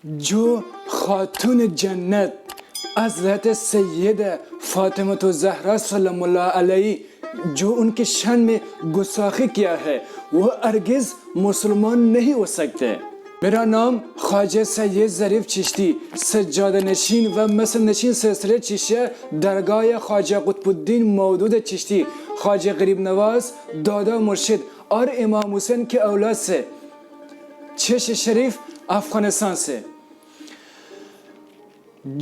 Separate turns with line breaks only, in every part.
جو خاتون جنت حضرت سید فاطمہ زہرا سلام اللہ علیہ جو ان کے شان میں گستاخی کیا ہے وہ ہرگز مسلمان نہیں ہو سکتے. میرا نام خواجہ سید ظریف چشتی سجادہ نشین و مصر نشین سلسلہ چشتیہ درگاہ خواجہ قطب الدین مودود چشتی خواجہ غریب نواز دادا مرشد اور امام حسین کے اولاد سے چشت شریف افغانستان سے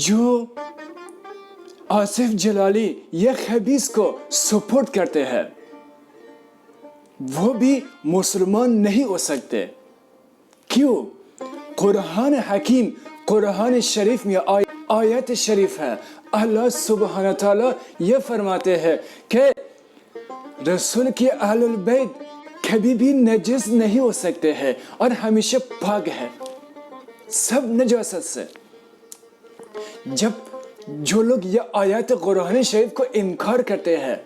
جو آصف جلالی یہ خبیث کو سپورٹ کرتے ہیں وہ بھی مسلمان نہیں ہو سکتے. کیوں؟ قرآن حکیم قرآن شریف میں آیت شریف ہے. اللہ سبحانہ تعالیٰ یہ فرماتے ہیں کہ رسول کی اہل البیت کبھی بھی نجس نہیں ہو سکتے ہیں اور ہمیشہ پاک ہے سب نجاست سے. جب جو لوگ یہ آیات قرآن شریف کو انکار کرتے ہیں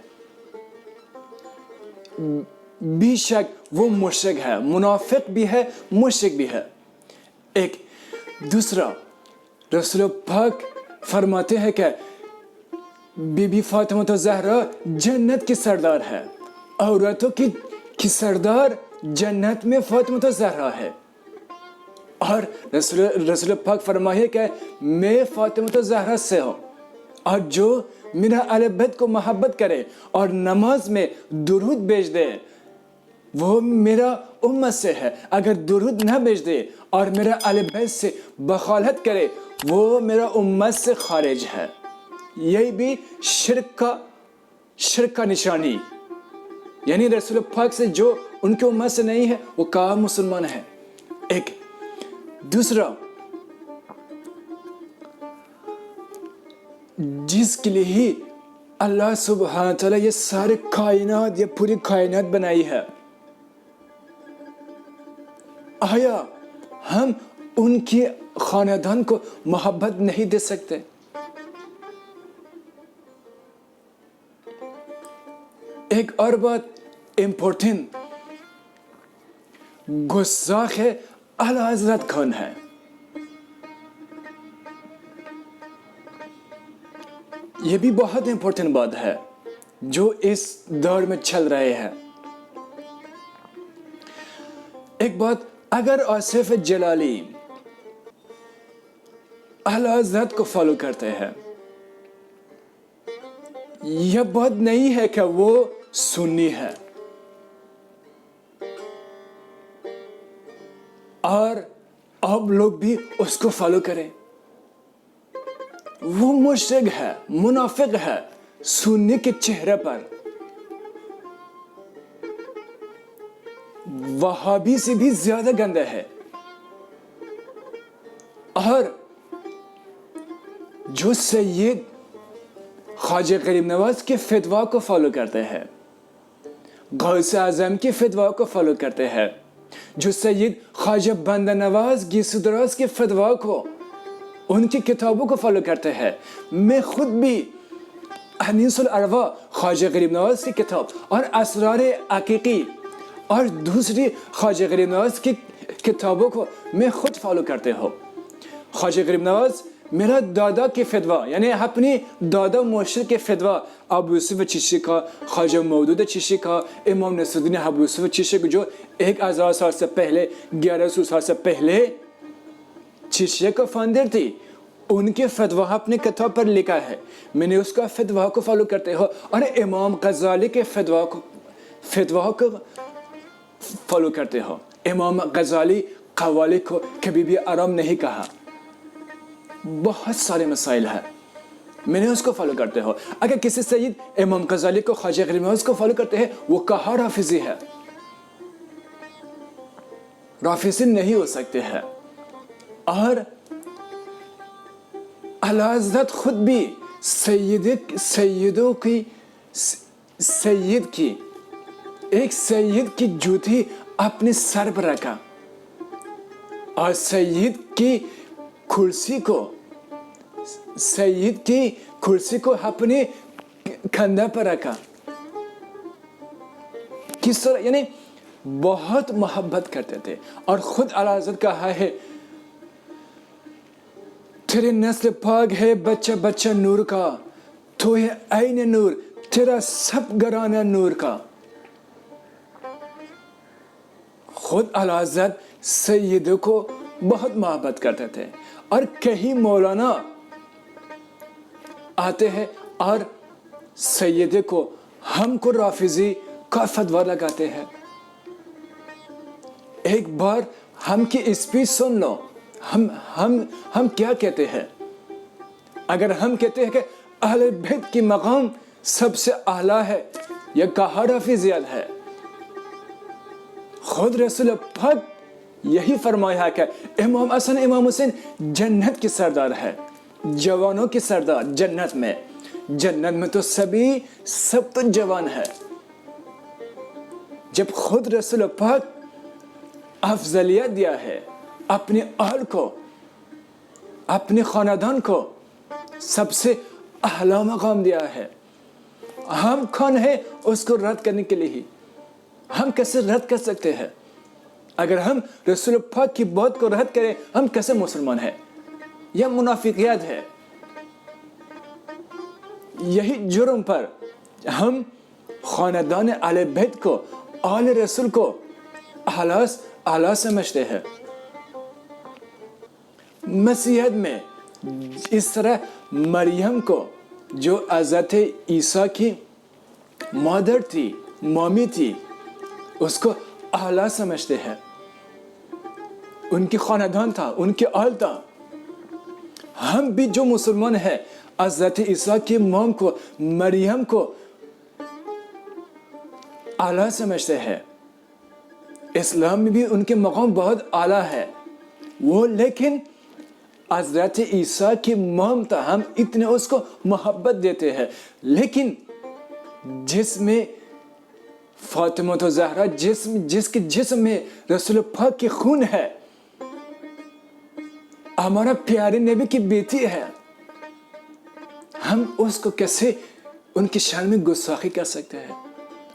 بے شک وہ مشرک ہے, منافق بھی ہے, مشرک بھی ہے. ایک دوسرا رسول پاک فرماتے ہیں کہ بی بی فاطمہ زہرا جنت کی سردار ہے, عورتوں کی سردار جنت میں فاطمہ زہرا ہے. اور رسول پاک فرمائے کہ میں فاطمہ زہرا سے ہوں اور جو میرا اہل بیت کو محبت کرے اور نماز میں درود بھیج دے وہ میرا امت سے ہے. اگر درود نہ بھیج دے اور میرا اہل بیت سے بخالت کرے وہ میرا امت سے خارج ہے. یہی بھی شرک کا نشانی, یعنی رسول پاک سے جو ان کے امت سے نہیں ہے وہ کہاں مسلمان ہے. ایک دوسرا جس کے لیے اللہ سبحانہ تعالیٰ یہ سارے کائنات یہ پوری کائنات بنائی ہے, آیا ہم ان کی خاندان کو محبت نہیں دے سکتے؟ ایک اور بات امپورٹنٹ, گستاخ اعلی حضرت کون ہے؟ یہ بھی بہت امپورٹنٹ بات ہے جو اس دور میں چل رہے ہیں. ایک بات, اگر آصف جلالی اعلی حضرت کو فالو کرتے ہیں یہ بات نہیں ہے کہ وہ سنی ہے اور آپ لوگ بھی اس کو فالو کریں. وہ مشرک ہے, منافق ہے, سنی کے چہرے پر وہابی سے بھی زیادہ گندہ ہے. اور جو سید خواجہ غریب نواز کے فتوا کو فالو کرتے ہیں, غوث اعظم کے فتوا کو فالو کرتے ہیں, جو سید خواجہ بندہ نواز گیسو دراز کے فتوا کو ان کی کتابوں کو فالو کرتے ہیں. میں خود بھی انیس الارواح خواجہ غریب نواز کی کتاب اور اسرار عقیقی اور دوسری خواجہ غریب نواز کی کتابوں کو میں خود فالو کرتے ہوں. خواجہ غریب نواز میرا دادا کے فتوا یعنی اپنی دادا مرشد کے فتوا ابو یوسف چشتی کا, خواجہ مودود چشتی کا, امام نصر الدین ابو یوسف چشتی کو جو 1000 سال سے پہلے 1100 سال سے پہلے چشتیہ کا فاؤنڈر تھی, ان کے فتوا اپنے کتاب پر لکھا ہے. میں نے اس کا فتوا کو فالو کرتے ہو اور امام غزالی کے فتوا کو فالو کرتے ہو. امام غزالی قوالی کو کبھی بھی آرام نہیں کہا. بہت سارے مسائل ہیں, میں نے اس کو فالو کرتے ہو. اگر کسی سید امام غزالی کو خواجہ غریب نواز کو فالو کرتے ہیں وہ کہاں رافضی ہے؟ رافضی نہیں ہو سکتے ہیں. اور اعلی حضرت خود بھی سیدوں کی ایک سید کی جوتی اپنے سر پر رکھا اور سید کی کرسی کو اپنے کندھے پر رکھا. کس طرح, یعنی بہت محبت کرتے تھے. اور خود اعلی حضرت کہا ہے تیرے نسل پاک ہے بچہ بچہ نور کا، تو ہے عین نور، تیرا سب گھرانہ نور کا۔ خود اعلیٰ حضرت سیدوں کو بہت محبت کرتے تھے، اور کہیں مولانا آتے ہیں اور سیدے کو، ہم کو رافضی کا فتویٰ لگاتے ہیں۔ ایک بار ہم کی اسپیچ سن لو، ہم کیا کہتے ہیں۔ اگر ہم کہتے ہیں کہ اہل بیت کی مقام سب سے اعلیٰ ہے، یہ کہا رافضیت ہے۔ خود رسول پاک یہی فرمایا کہ امام حسن امام حسین جنت کی سردار ہے، جوانوں کی سردار جنت میں۔ جنت میں تو سب تو جوان ہے۔ جب خود رسول پاک افضلیت دیا ہے، اپنے اہل کو، اپنے خاندان کو سب سے اعلیٰ مقام دیا ہے، ہم کون ہیں اس کو رد کرنے کے لیے؟ ہم کیسے رد کر سکتے ہیں؟ اگر ہم رسول پاک کی بات کو رد کریں، ہم کیسے مسلمان ہیں؟ یہ منافقیت ہے۔ یہی جرم پر ہم خاندان اہل بیت کو، آل رسول کو اعلیٰ سمجھتے ہیں۔ مسیحیت میں اس طرح مریم کو، جو حضرت عیسیٰ کی مادر تھی، مامی تھی، اس کو اعلیٰ سمجھتے ہیں۔ ان کی خاندان تھا، ان کی آل تھا۔ ہم بھی جو مسلمان ہیں، حضرت عیسیٰ کی مام کو، مریم کو اعلیٰ سمجھتے ہیں۔ اسلام میں بھی ان کے مقام بہت اعلیٰ ہے وہ، لیکن حضرت عیسیٰ کی مام تھا، ہم اتنے اس کو محبت دیتے ہیں۔ لیکن جس میں فاطمہ زہرا، جس کے جسم میں رسول پاک کی خون ہے، ہمارا پیارے نبی کی بیٹی ہے، ہم اس کو کیسے ان کی شان میں گستاخی کر سکتے ہیں؟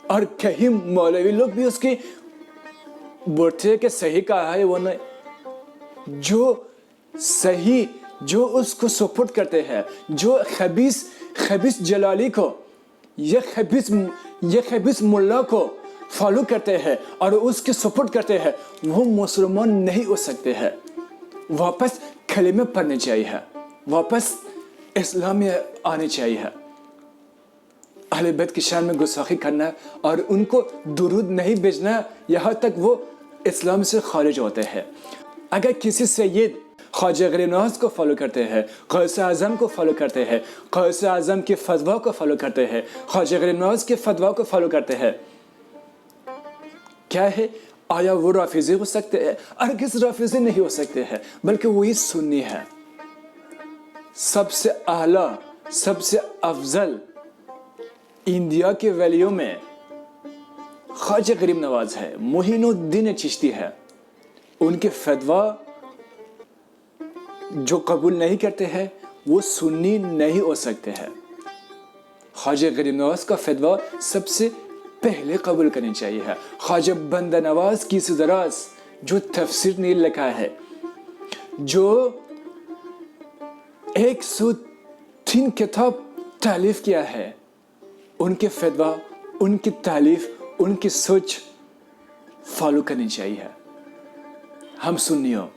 اور کہیں مولوی لوگ بھی اس کی بولتے کہ صحیح کہا ہے، وہ نہیں، جو صحیح، جو اس کو سپورٹ کرتے ہیں، جو خبیث جلالی کو، یہ خبیث ملا کو فالو کرتے ہیں اور اس کی سپورٹ کرتے ہیں، وہ مسلمان نہیں ہو سکتے ہیں۔ واپس کلمہ پڑھنے چاہیے، واپس اسلام میں آنے چاہیے۔ اہل بیت کی شان میں گستاخی کرنا اور ان کو درود نہیں بھیجنا، یہاں تک وہ اسلام سے خارج ہوتے ہیں۔ اگر کسی سید خواجہ غریب نواز کو فالو کرتے ہیں، غوث اعظم کو فالو کرتے ہیں، غوث اعظم کے فتویٰ کو فالو کرتے ہیں، خواجہ غریب نواز کے فتویٰ کو فالو کرتے ہیں، کیا ہے؟ آیا وہ رافضی ہو سکتے ہیں؟ ہرگز رافضی نہیں ہو سکتے ہیں، بلکہ وہی سنی ہے۔ سب سے اعلیٰ، سب سے افضل انڈیا کے ویلیوں میں خواجہ غریب نواز ہے، معین الدین چشتی ہے۔ ان کے فتویٰ جو قبول نہیں کرتے ہیں، وہ سنی نہیں ہو سکتے ہیں۔ خواجہ غریب نواز کا فتویٰ سب سے پہلے قبول کرنی چاہیے۔ خواجہ بندہ نواز کی دراز جو تفسیر نے لکھا ہے، جو 103 کتاب تالیف کیا ہے، ان کے فتویٰ، ان کی تالیف، ان کی سوچ فالو کرنی چاہیے۔ ہم سنیوں،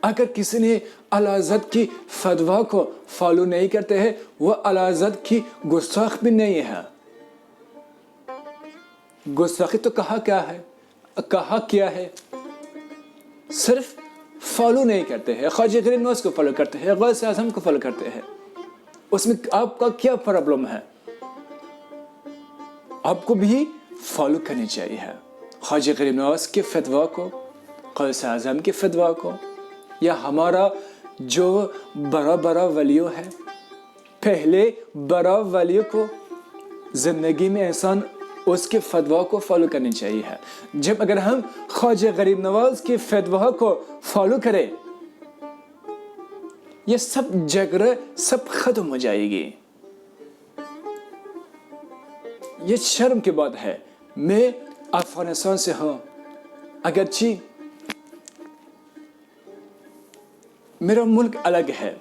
اگر کسی نے اعلیٰ حضرت کی فتویٰ کو فالو نہیں کرتے ہیں، وہ اعلیٰ حضرت کی گستاخ بھی نہیں ہے۔ گستاخی تو کہا کیا ہے؟ صرف فالو نہیں کرتے ہیں، خواجہ غریب نواز کو فالو کرتے ہیں، غوث اعظم کو فالو کرتے ہیں۔ اس میں آپ کا کیا پرابلم ہے؟ آپ کو بھی فالو کرنی چاہیے خواجہ غریب نواز کے فتویٰ کو، غوث اعظم کے فتویٰ کو، یا ہمارا جو بڑا ولیو ہے۔ پہلے بڑا ولیو کو زندگی میں انسان اس کے فتویٰ کو فالو کرنی چاہیے۔ جب اگر ہم خواجہ غریب نواز کے فتویٰ کو فالو کریں، یہ سب جگہ سب ختم ہو جائے گی۔ یہ شرم کی بات ہے، میں افغانستان سے ہوں، اگرچہ میرا ملک الگ ہے،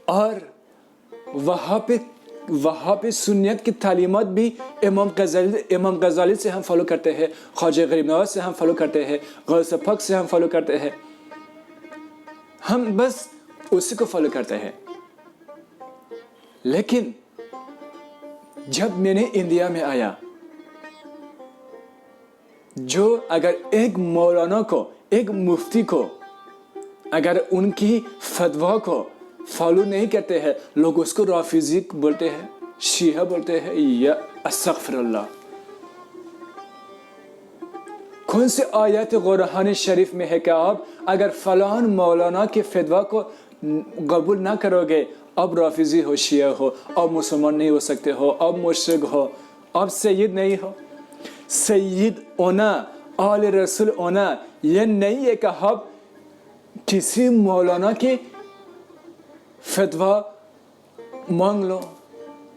اور وہاں پہ سنیت کی تعلیمات بھی امام غزالی سے ہم فالو کرتے ہیں، خواجہ غریب نواز سے ہم فالو کرتے ہیں، غوث پاک سے ہم فالو کرتے ہیں، ہم بس اسی کو فالو کرتے ہیں. لیکن جب میں نے انڈیا میں آیا، جو اگر ایک مولانا کو، ایک مفتی کو اگر ان کی فتویٰ کو فالو نہیں کرتے ہیں، لوگ اس کو رافضی بولتے ہیں، شیعہ بولتے ہیں، یا استغفر اللہ. کون سے آیات قرآن شریف میں ہے کہ آپ اگر فلان مولانا کے فتویٰ کو قبول نہ کرو گے، اب رافضی ہو، شیعہ ہو، اب مسلمان نہیں ہو سکتے ہو، اب مشرک ہو، اب سید نہیں ہو. سید ہونا، آل رسول ہونا یہ نہیں ہے کہ آپ کسی مولانا کے فتویٰ مانگ لو.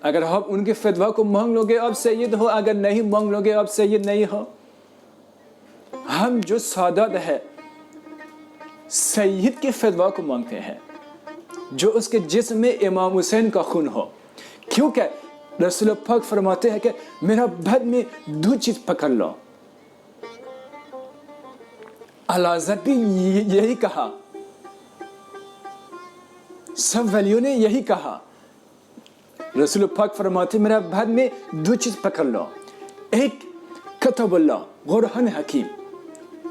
اگر آپ ان کے فتویٰ کو مانگ لو گے اب سید ہو، اگر نہیں مانگ لو گے اب سید نہیں ہو. ہم جو سادات ہے سید کے فتویٰ کو مانگتے ہیں، جو اس کے جسم میں امام حسین کا خون ہو. کیونکہ رسول پاک فرماتے ہیں کہ میرا بد میں 2 چیز پکڑ لو. حضرت نے یہی کہا، سب ولیوں نے یہی کہا. رسول پاک فرماتے میرا بد میں 2 چیز پکڑ لو. ایک کتاب اللہ، قرآن حکیم.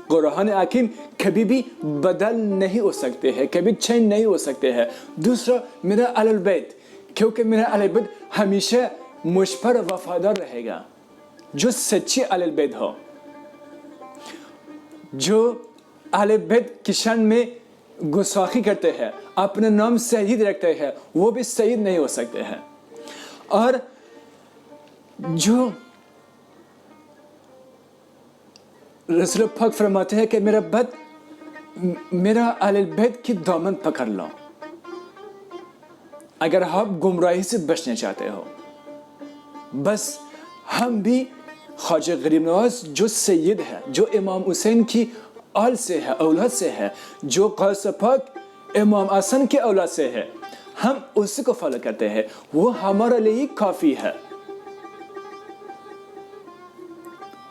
قرآن حکیم کبھی بھی بدل نہیں ہو سکتے ہیں، کبھی چینج نہیں ہو سکتے ہیں. دوسرا میرا اہل البیت، کیونکہ میرا اہل البیت ہمیشہ مجھ پر وفادار رہے گا. جو سچے اہل البیت ہو، جو اہل بیت کی شان میں گستاخی کرتے ہیں، اپنا نام سید رکھتے ہیں، وہ بھی سید نہیں ہو سکتے ہیں. اور جو رسول پاک فرماتے ہیں کہ میرا اہل بیت کی دامن پکڑ لو. اگر آپ گمراہی سے بچنا چاہتے ہو، بس ہم بھی خواجہ غریب نواز جو سید ہے، جو امام حسین کی آل سے ہے، اولاد سے ہے، جو غوث پاک امام حسن کے اولاد سے ہے، ہم اسی کو فالو کرتے ہیں. وہ ہمارے لیے کافی ہے.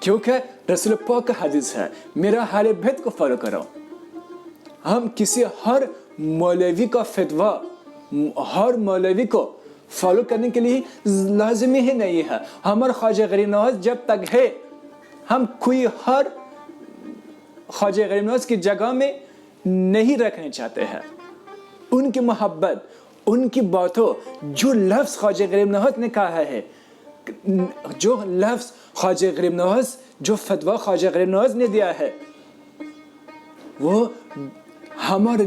کیونکہ رسول پاک کا حدیث ہے، میرا اہل بیت کو فالو کرو. ہم کسی ہر مولوی کا فتویٰ، ہر مولوی کو فالو کرنے کے لیے لازمی ہی نہیں ہے. ہمارا خواجہ غریب نواز جب تک ہے، ہم کوئی ہر خواجہ غریب نواز کی جگہ میں نہیں رکھنا چاہتے ہیں. ان کی محبت، ان کی باتوں، جو لفظ خواجہ غریب نواز نے کہا ہے، جو لفظ خواجہ غریب نواز، جو فتویٰ خواجہ غریب نواز نے دیا ہے، وہ ہمارے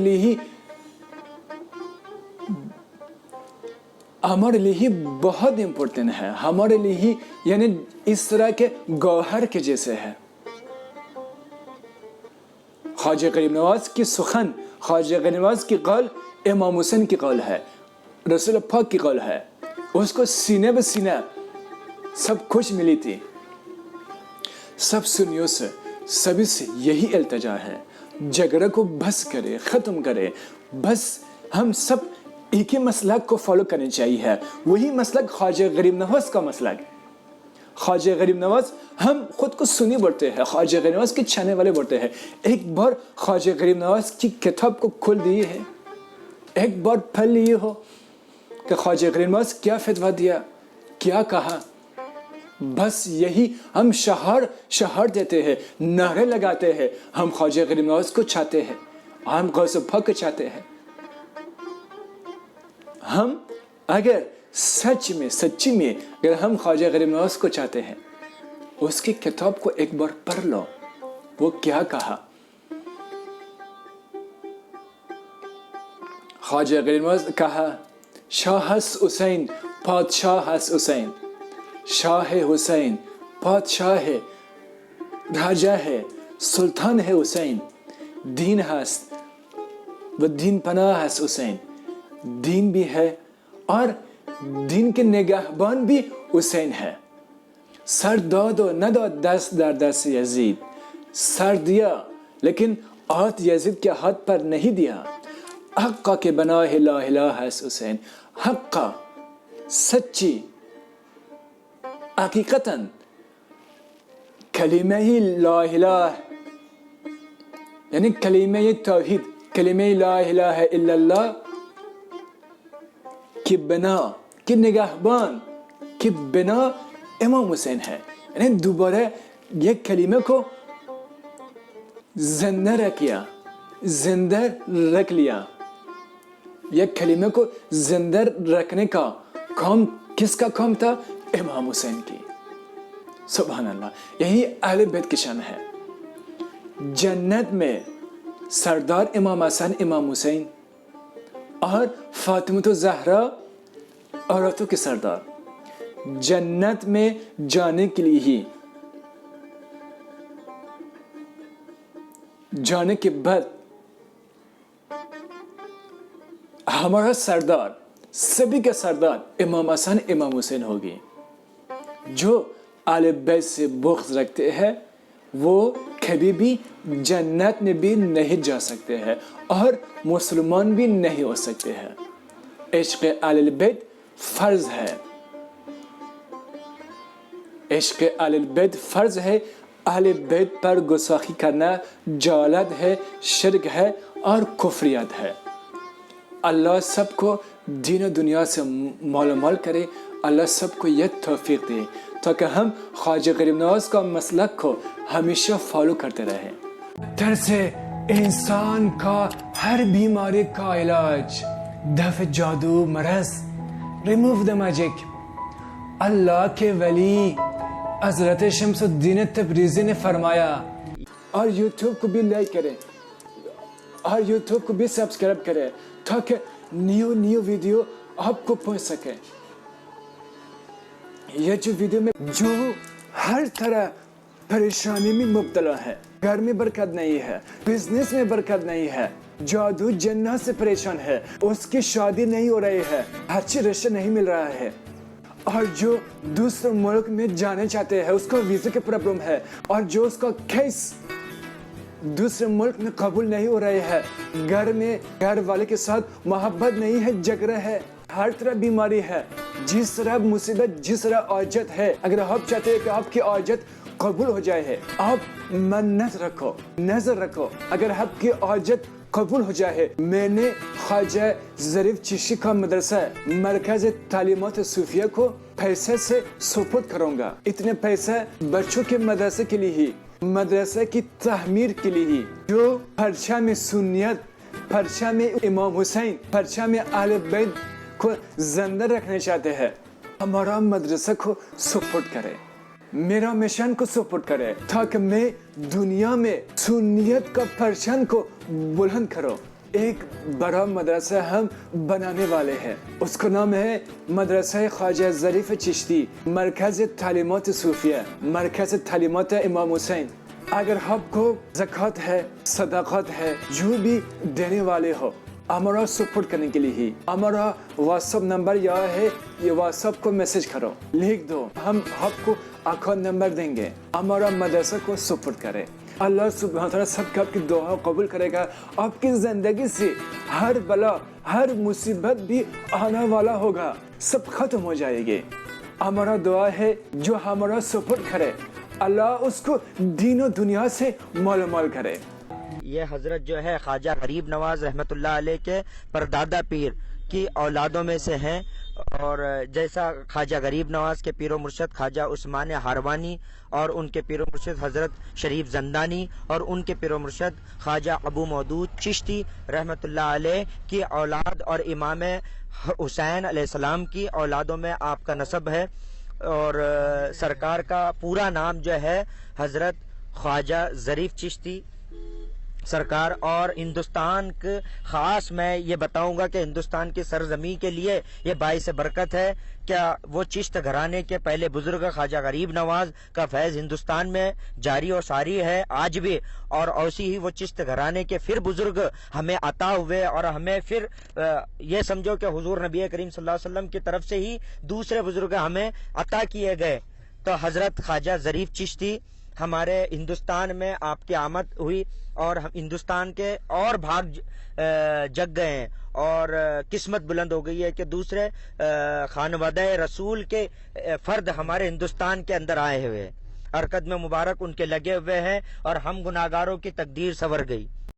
لیے بہت امپورٹنٹ ہے. ہمارے لیے یعنی اس طرح کے گوہر کے جیسے ہے. خواجہ غریب نواز کی سخن، خواجہ غریب نواز کی قول امام حسین کی قول ہے، رسول پاک کی قول ہے. اس کو سینے بہ سینہ سب کچھ ملی تھی. سب سنیوں سے، سبھی سے یہی التجا ہے، جھگڑے کو بس کرے، ختم کرے. بس ہم سب ایک ہی مسلک کو فالو کرنی چاہیے. وہی مسلک خواجہ غریب نواز کا مسلک. خواجہ غریب نواز، ہم خود کو سنی بولتے ہیں، خواجہ غریب نواز کے چاہنے والے بولتے ہیں. ایک بار خواجہ غریب نواز کی کتاب کو کھول دیے ہے، ایک بار پڑھ لیے ہو کہ خواجہ غریب نواز کیا فتویٰ دیا، کیا کہا. بس یہی ہم شہر دیتے ہیں، نعرے لگاتے ہیں. ہم خواجہ غریب نواز کو چاہتے ہیں، ہم غوث پاک کو چاہتے ہیں. ہم اگر سچی میں اگر ہم خواجہ غریب نواز کو چاہتے ہیں، اس کی کتاب کو ایک بار پڑھ لو. وہ کیا کہا. خواجہ غریب نواز کہا، شاہ حسین پادشاہ حسین، شاہ حسین پادشاہ ہے، راجہ ہے، سلطان ہے حسین. دین ہست و دین پناہ ہے حسین. دین بھی ہے اور دین کے نگہبان بھی حسین ہے. سر داد و نداد دست در دست یزید. سر دیا لیکن ہاتھ یزید کے ہاتھ پر نہیں دیا. حقا کے بنا ہے لا الہ ہے حسین. حقا سچی حقیقتاً کلمہ ہی لا الہ یعنی کلمہ توحید کلمہ لا الہ الا اللہ کی بنا کی نگہبان کی بنا امام حسین ہے. یعنی دوبارہ یہ کلمہ کو زندہ رکھ لیا. یہ کلمہ کو زندہ رکھنے کا کام کس کا کام تھا؟ امام حسین کی. سبحان اللہ. یہی اہل بیت کی شان ہے. جنت میں سردار امام حسن امام حسین اور فاطمہ الزہرا عورتوں کے سردار. جنت میں جانے کے لیے ہی جانے کے بعد ہمارا سردار سبھی کا سردار امام حسن امام حسین ہوگی. جو اہل بیت سے بغض رکھتے ہیں وہ کبھی بھی جنت میں بھی نہیں جا سکتے ہیں اور مسلمان بھی نہیں ہو سکتے ہیں. عشق اہل بیت فرض ہے. عشق اہل بیت فرض ہے. اہل بیت پر گستاخی کرنا جہالت ہے، شرک ہے اور کفریات ہے. اللہ سب کو دین و دنیا سے مال کرے. اللہ سب کو یہ توفیق دے تاکہ ہم خواجہ غریب نواز کا مسلک کو ہمیشہ فالو کرتے رہیں. پتھر سے انسان کا ہر بیماری کا علاج، دفع جادو مرض، ریموو دا میجک. اللہ کے ولی حضرت شمس الدین تبریزی نے فرمایا. اور یوٹیوب کو بھی لائک کریں اور یوٹیوب کو بھی سبسکرائب کریں تاکہ نیو ویڈیو آپ کو پہنچ سکے. یہ جو ویڈیو میں جو ہر طرح پریشانی میں مبتلا ہے، گھر میں برکت نہیں ہے، بزنس میں برکت نہیں ہے، جادو جنات سے پریشان ہے، اس کی شادی نہیں ہو رہی ہے، اچھی رشتہ نہیں مل رہا ہے، اور جو دوسرے ملک میں جانے چاہتے ہیں اس کو ویزے کی پرابلم ہے، اور جو اس کا کیس دوسرے ملک میں قبول نہیں ہو رہے ہے، گھر میں گھر والے کے ساتھ محبت نہیں ہے، جھگڑا ہے، ہر طرح بیماری ہے، جس طرح مصیبت جس طرح حاجت ہے، اگر آپ چاہتے ہیں کہ آپ کی حاجت قبول ہو جائے ہے، آپ منت رکھو، نظر رکھو. اگر آپ کی حاجت قبول ہو جائے، میں نے خواجہ ظریف چشتی کا مدرسہ مرکز تعلیمات صوفیہ کو پیسے سے سپورٹ کروں گا. اتنے پیسے بچوں کے مدرسے کے لیے ہی، مدرسے کی تعمیر کے لیے ہی، جو پرچم سنیت، پرچم امام حسین، پرچم اہل بیت کو زندہ رکھنا چاہتے ہیں، ہمارا مدرسہ کو سپورٹ کرے، میرا مشن کو سپورٹ کرے تاکہ میں دنیا میں سنیت کا پرچم کو بلند کرو. ایک بڑا مدرسہ ہم بنانے والے ہیں، اس کا نام ہے مدرسہ خواجہ ظریف چشتی مرکز تعلیمات صوفیہ، مرکز تعلیمات امام حسین. اگر آپ کو زکوٰۃ ہے، صدقات ہے، جو بھی دینے والے ہو، ہمارا سپورٹ کرنے کے لیے ہی ہمارا واٹس ایپ نمبر یہ ہے. یہ واٹس ایپ کو میسج کرو، لکھ دو، ہم آپ کو اکاؤنٹ نمبر دیں گے. ہمارا مدرسہ کو سپورٹ کرے. اللہ سبحانہ تعالیٰ سب کا آپ کی دعا قبول کرے گا. آپ کی زندگی سے ہر بلا، ہر مصیبت بھی آنے والا ہوگا، سب ختم ہو جائے گی. ہمارا دعا ہے جو ہمارا سپورٹ کرے اللہ اس کو دین و دنیا سے مال کرے.
یہ حضرت جو ہے خواجہ غریب نواز رحمۃ اللہ علیہ کے پردادا پیر کی اولادوں میں سے ہیں. اور جیسا خواجہ غریب نواز کے پیر و مرشد خواجہ عثمان ہاروانی اور ان کے پیر و مرشد حضرت شریف زندانی اور ان کے پیر و مرشد خواجہ ابو مودود چشتی رحمۃ اللہ علیہ کی اولاد اور امام حسین علیہ السلام کی اولادوں میں آپ کا نسب ہے. اور سرکار کا پورا نام جو ہے حضرت خواجہ ظریف چشتی سرکار. اور ہندوستان کے خاص میں یہ بتاؤں گا کہ ہندوستان کی سرزمین کے لیے یہ باعث برکت ہے. کیا وہ چشت گھرانے کے پہلے بزرگ خواجہ غریب نواز کا فیض ہندوستان میں جاری و ساری ہے آج بھی، اور ایسی ہی وہ چشت گھرانے کے پھر بزرگ ہمیں عطا ہوئے، اور ہمیں پھر یہ سمجھو کہ حضور نبی کریم صلی اللہ علیہ وسلم کی طرف سے ہی دوسرے بزرگ ہمیں عطا کیے گئے. تو حضرت خواجہ ظریف چشتی ہمارے ہندوستان میں آپ کی آمد ہوئی اور ہندوستان کے اور بھاگ جگ گئے ہیں اور قسمت بلند ہو گئی ہے کہ دوسرے خانوادہ رسول کے فرد ہمارے ہندوستان کے اندر آئے ہوئے ہیں، حرکت میں مبارک ان کے لگے ہوئے ہیں اور ہم گناہگاروں کی تقدیر سنور گئی۔